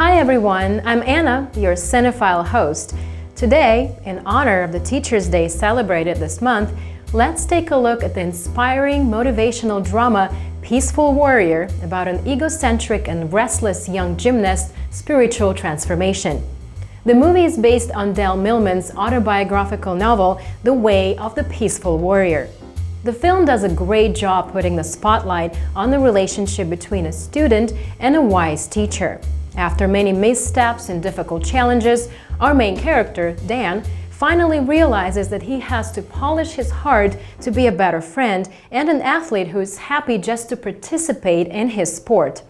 Hi everyone, I'm Anna, your Cinephile host. Today, in honor of the Teachers' Day celebrated this month, let's take a look at the inspiring motivational drama Peaceful Warrior about an egocentric and restless young gymnast's spiritual transformation. The movie is based on Dale Millman's autobiographical novel, The Way of the Peaceful Warrior. The film does a great job putting the spotlight on the relationship between a student and a wise teacher. After many missteps and difficult challenges, our main character, Dan, finally realizes that he has to polish his heart to be a better friend and an athlete who is happy just to participate in his sport.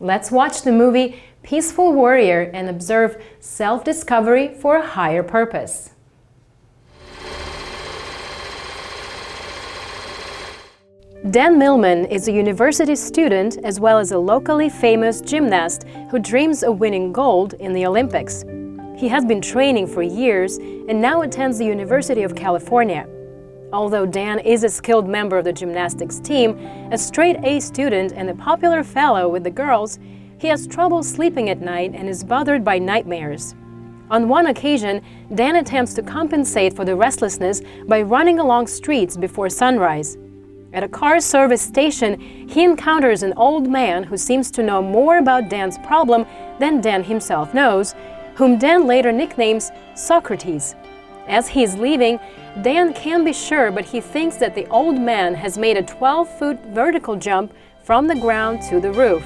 Let's watch the movie Peaceful Warrior and observe self-discovery for a higher purpose. Dan Millman is a university student as well as a locally famous gymnast who dreams of winning gold in the Olympics. He has been training for years and now attends the University of California. Although Dan is a skilled member of the gymnastics team, a straight-A student and a popular fellow with the girls, he has trouble sleeping at night and is bothered by nightmares. On one occasion, Dan attempts to compensate for the restlessness by running along streets before sunrise. At a car service station, he encounters an old man who seems to know more about Dan's problem than Dan himself knows, whom Dan later nicknames Socrates. As he is leaving, Dan can't be sure, but he thinks that the old man has made a 12-foot vertical jump from the ground to the roof.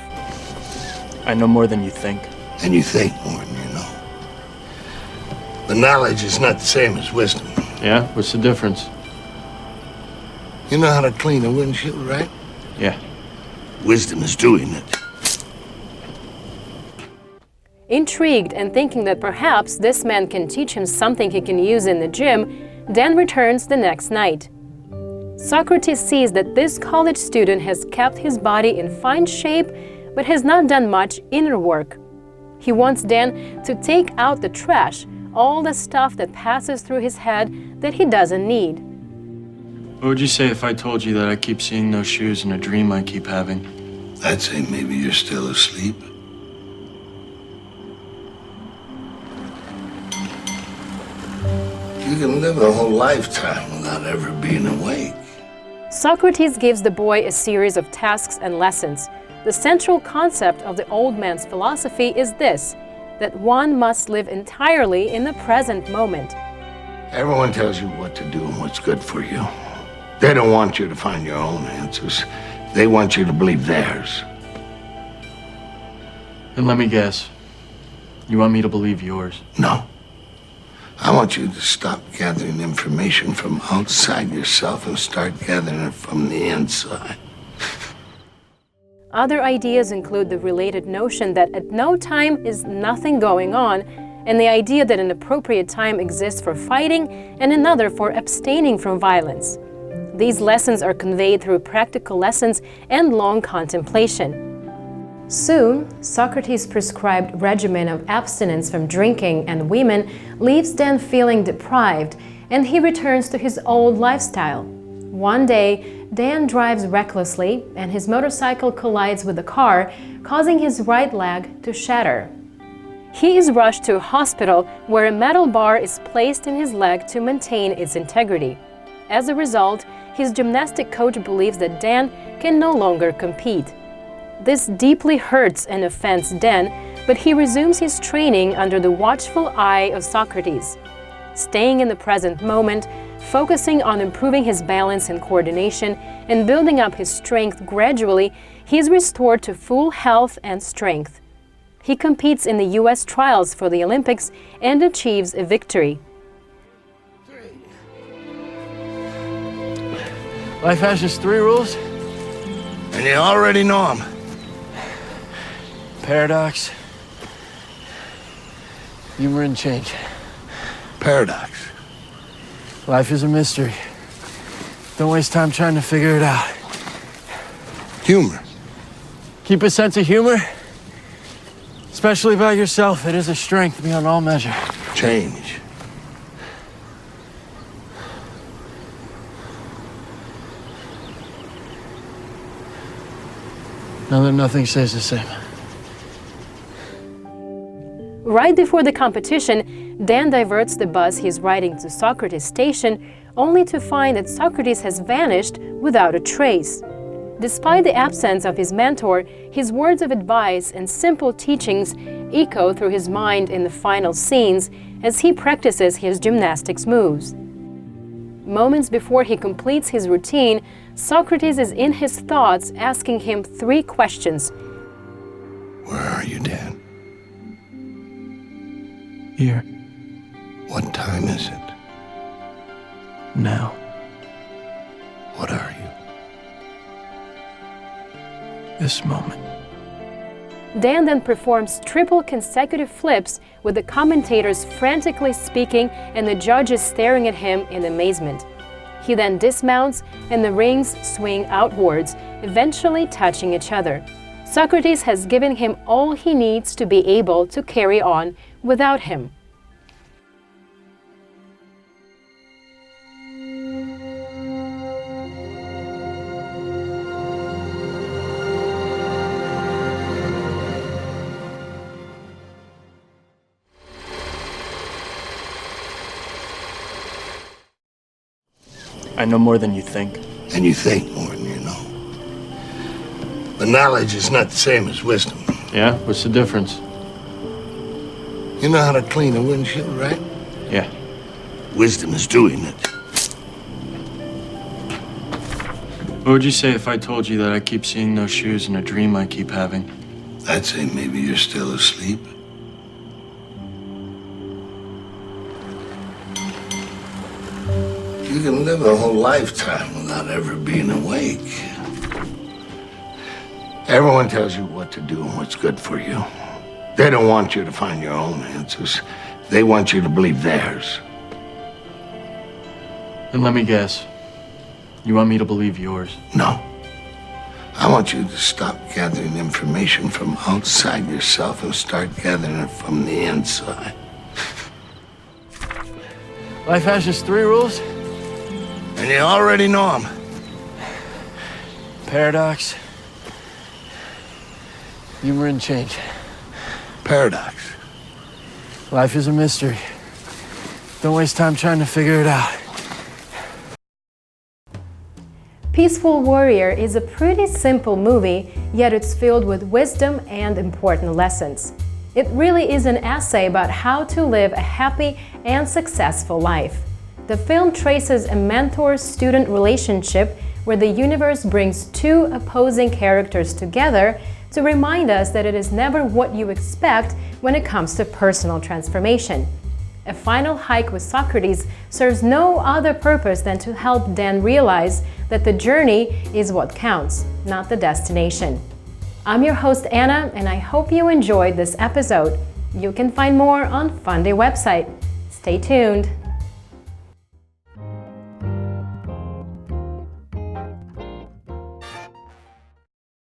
I know more than you think. And you think more than you know. The knowledge is not the same as wisdom. Yeah? What's the difference? You know how to clean a windshield, right? Yeah. Wisdom is doing it. Intrigued and thinking that perhaps this man can teach him something he can use in the gym, Dan returns the next night. Socrates sees that this college student has kept his body in fine shape but has not done much inner work. He wants Dan to take out the trash, all the stuff that passes through his head that he doesn't need. What would you say if I told you that I keep seeing those shoes in a dream I keep having? I'd say maybe you're still asleep. You can live a whole lifetime without ever being awake. Socrates gives the boy a series of tasks and lessons. The central concept of the old man's philosophy is this, that one must live entirely in the present moment. Everyone tells you what to do and what's good for you. They don't want you to find your own answers. They want you to believe theirs. And let me guess. You want me to believe yours? No. I want you to stop gathering information from outside yourself and start gathering it from the inside. Other ideas include the related notion that at no time is nothing going on, and the idea that an appropriate time exists for fighting and another for abstaining from violence. These lessons are conveyed through practical lessons and long contemplation. Soon, Socrates' prescribed regimen of abstinence from drinking and women leaves Dan feeling deprived, and he returns to his old lifestyle. One day, Dan drives recklessly, and his motorcycle collides with the car, causing his right leg to shatter. He is rushed to a hospital where a metal bar is placed in his leg to maintain its integrity. As a result, his gymnastic coach believes that Dan can no longer compete. This deeply hurts and offends Dan, but he resumes his training under the watchful eye of Socrates. Staying in the present moment, focusing on improving his balance and coordination, and building up his strength gradually, he is restored to full health and strength. He competes in the U.S. trials for the Olympics and achieves a victory. Life has just 3 rules. And you already know them. Paradox, humor, and change. Paradox. Life is a mystery. Don't waste time trying to figure it out. Humor. Keep a sense of humor, especially about yourself. It is a strength beyond all measure. Change. Now that nothing stays the same. Right before the competition, Dan diverts the bus he's riding to Socrates' station, only to find that Socrates has vanished without a trace. Despite the absence of his mentor, his words of advice and simple teachings echo through his mind in the final scenes as he practices his gymnastics moves. Moments before he completes his routine, Socrates is in his thoughts asking him 3 questions. Where are you, Dan? Here, What time is it? now, What are you? this moment. Dan then performs triple consecutive flips with the commentators frantically speaking and the judges staring at him in amazement. He then dismounts and the rings swing outwards, eventually touching each other. Socrates has given him all he needs to be able to carry on without him. I know more than you think. And you think more than you know. But knowledge is not the same as wisdom. Yeah? What's the difference? You know how to clean a windshield, right? Yeah. Wisdom is doing it. What would you say if I told you that I keep seeing those shoes in a dream I keep having? I'd say maybe you're still asleep. You can live a whole lifetime without ever being awake. Everyone tells you what to do and what's good for you. They don't want you to find your own answers. They want you to believe theirs. Then let me guess. You want me to believe yours? No. I want you to stop gathering information from outside yourself and start gathering it from the inside. Life has just 3 rules. And you already know them. Paradox, humor, and change. Paradox. Life is a mystery. Don't waste time trying to figure it out. Peaceful Warrior is a pretty simple movie, yet it's filled with wisdom and important lessons. It really is an essay about how to live a happy and successful life. The film traces a mentor-student relationship where the universe brings 2 opposing characters together to remind us that it is never what you expect when it comes to personal transformation. A final hike with Socrates serves no other purpose than to help Dan realize that the journey is what counts, not the destination. I'm your host Anna, and I hope you enjoyed this episode. You can find more on Funday website. Stay tuned.